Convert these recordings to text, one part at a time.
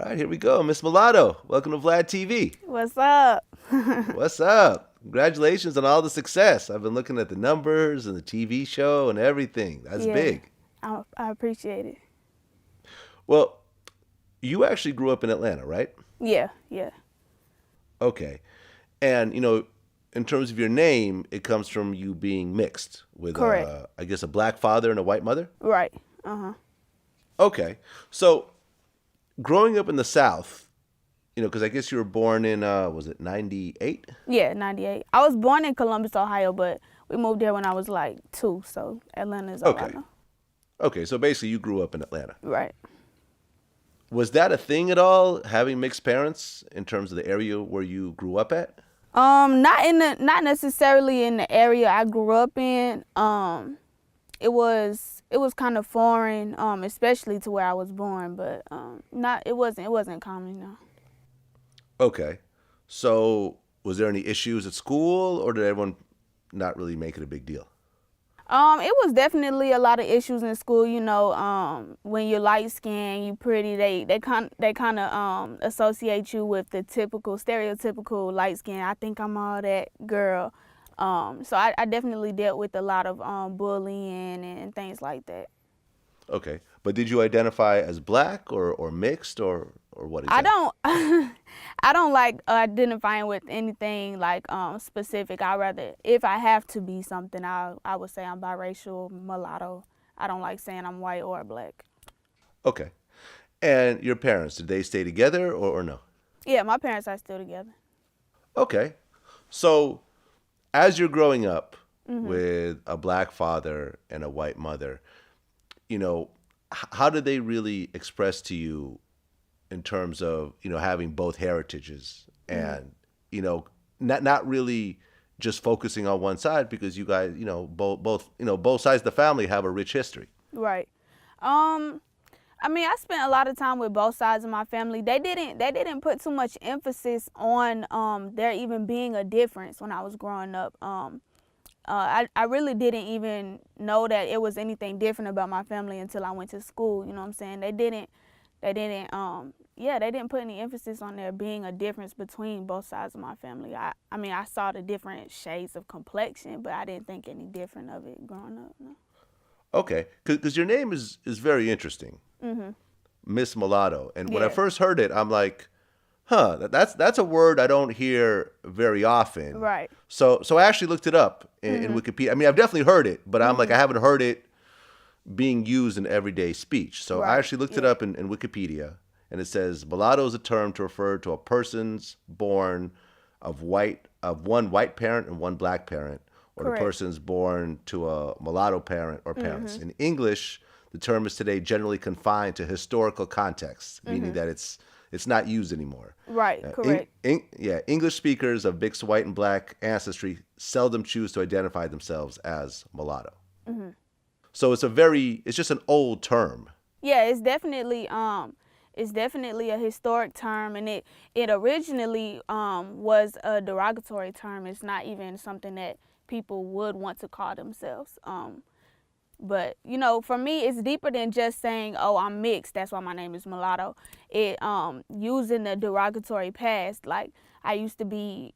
right, here we go. Miss Mulatto, welcome to Vlad TV. What's up? What's up? Congratulations on all the success. I've been looking at the numbers and the TV show and everything. That's Yeah, big. I appreciate it. Well, you actually grew up in Atlanta, right? Yeah, yeah, Okay. And, in terms of your name, it comes from you being mixed with, correct. I guess, a black father and a white mother? Right. Uh-huh. Okay. So, growing up in the South, because I guess you were born in, was it 98? Yeah, 98. I was born in Columbus, Ohio, but we moved there when I was like 2, so Atlanta is all I Okay. know. Okay, so basically you grew up in Atlanta. Right. Was that a thing at all, having mixed parents in terms of the area where you grew up at? Not necessarily in the area I grew up in. It was kind of foreign, especially to where I was born, but not it wasn't common, no. Okay. So, was there any issues at school, or did everyone not really make it a big deal? It was definitely a lot of issues in school. When you're light skinned, you pretty. They kind of associate you with the typical stereotypical light skin. I think I'm all that girl. So I definitely dealt with a lot of bullying and things like that. Okay. But did you identify as black or mixed or what I exactly? don't I don't like identifying with anything like specific. I rather, if I have to be something, I would say I'm biracial, mulatto. I don't like saying I'm white or black. Okay. And your parents, did they stay together or no? Yeah, my parents are still together. Okay. So, as you're growing up with a black father and a white mother, how did they really express to you in terms of having both heritages and not really just focusing on one side because you guys both sides of the family have a rich history. Right. Um, I spent a lot of time with both sides of my family. They didn't put too much emphasis on there even being a difference when I was growing up. I really didn't even know that it was anything different about my family until I went to school. You know what I'm saying? They didn't put any emphasis on there being a difference between both sides of my family. I saw the different shades of complexion, but I didn't think any different of it growing up. No. Okay, because your name is very interesting, Miss Mulatto. And when I Yeah. first heard it, I'm like, huh, that's a word I don't hear very often. Right. So I actually looked it up in Wikipedia. I mean, I've definitely heard it, but I'm like, I haven't heard it being used in everyday speech. So I Right. actually looked it Yeah. up in Wikipedia, and it says mulatto is a term to refer to a person's born of one white parent and one black parent, or the Correct. person's born to a mulatto parent or parents. In English, the term is today generally confined to historical context, meaning that it's not used anymore. Right. Correct. English speakers of mixed white and black ancestry seldom choose to identify themselves as mulatto. So it's just an old term. Yeah, it's definitely a historic term, and it originally was a derogatory term. It's not even something that people would want to call themselves. But for me, it's deeper than just saying, "Oh, I'm mixed. That's why my name is mulatto." It using the derogatory past, like I used to be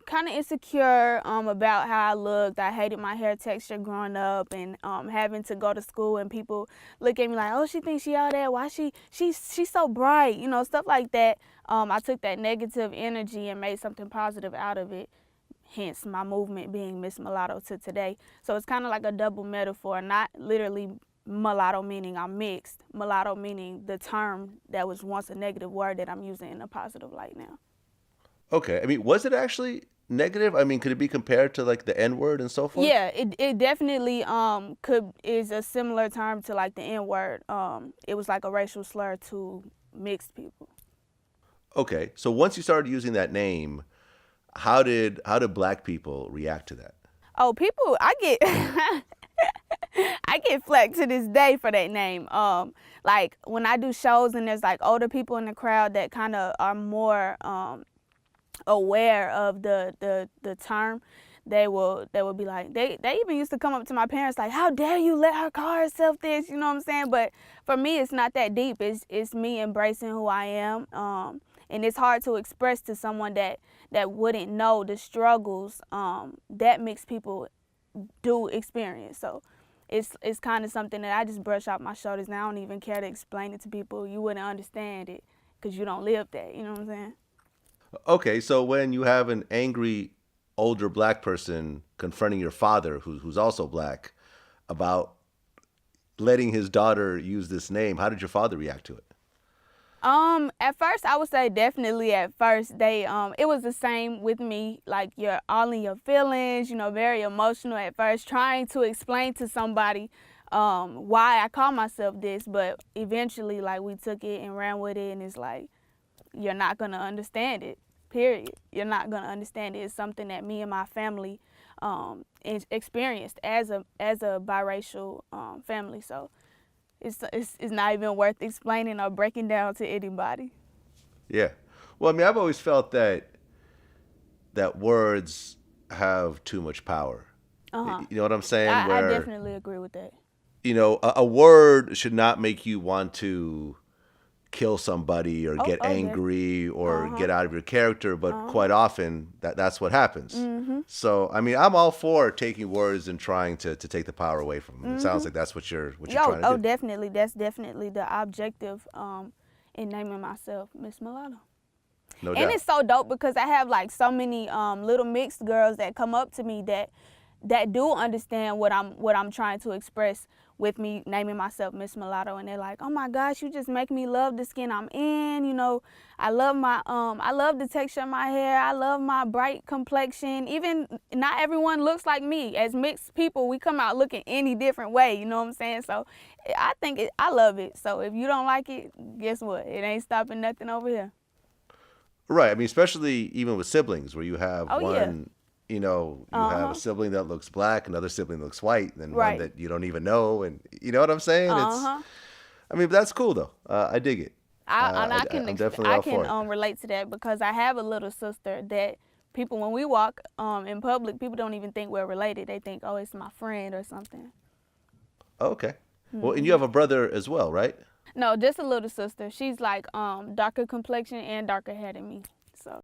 kind of insecure about how I looked. I hated my hair texture growing up, and having to go to school and people look at me like, "Oh, she thinks she all that. Why she's so bright?" Stuff like that. I took that negative energy and made something positive out of it. Hence my movement being Miss Mulatto to today. So it's kind of like a double metaphor, not literally mulatto meaning I'm mixed, mulatto meaning the term that was once a negative word that I'm using in a positive light now. Okay, I mean, was it actually negative? I mean, could it be compared to like the N word and so forth? Yeah, it definitely is a similar term to like the N word. It was like a racial slur to mixed people. Okay, so once you started using that name, how did black people react to that? Oh, people, I get I get flack to this day for that name. Like when I do shows and there's like older people in the crowd that kind of are more aware of the term, they will be like, they even used to come up to my parents like, how dare you let her call herself this, you know what I'm saying? But for me, it's not that deep. It's me embracing who I am, and it's hard to express to someone that wouldn't know the struggles that mixed people do experience. So it's kind of something that I just brush off my shoulders, and I don't even care to explain it to people. You wouldn't understand it because you don't live that, you know what I'm saying? Okay, so when you have an angry older black person confronting your father, who's also black, about letting his daughter use this name, how did your father react to it? At first I would say definitely at first they it was the same with me, like you're all in your feelings, you know, very emotional at first, trying to explain to somebody why I call myself this, but eventually like we took it and ran with it, and it's like you're not gonna understand it. Period. You're not gonna understand it. It's something that me and my family experienced as a biracial family. So it's not even worth explaining or breaking down to anybody. Yeah. Well, I mean, I've always felt that words have too much power. Uh huh. You know what I'm saying? I Where, definitely agree with that. a word should not make you want to kill somebody or Oh, get oh, definitely. angry or Uh huh. get out of your character, but Uh huh. quite often that's what happens. Mhm. So, I mean, I'm all for taking words and trying to take the power away from them. It sounds Mhm. like that's what you're Yo, trying to oh, do. definitely. That's definitely the objective in naming myself Miss Mulatto. No And doubt. it's so dope because I have like so many little mixed girls that come up to me that do understand what I'm trying to express with me naming myself Miss Mulatto, and they're like, oh my gosh, you just make me love the skin I'm in. You know, I love the texture of my hair. I love my bright complexion. Even not everyone looks like me. As mixed people, we come out looking any different way. You know what I'm saying? So I love it. So if you don't like it, guess what? It ain't stopping nothing over here. Right. I mean, especially even with siblings, where you have Oh yeah. one, you Uh have a huh. sibling that looks black, another sibling looks white, and then one Right. that you don't even know, and you know what I'm saying? Uh huh. I mean, that's cool though. I dig it. I'm definitely I all can for it. relate to that because I have a little sister that people, when we walk in public, people don't even think we're related. They think, oh, it's my friend or something. Okay. Well, and you have a brother as well, right? No, just a little sister. She's like darker complexion and darker hair than me.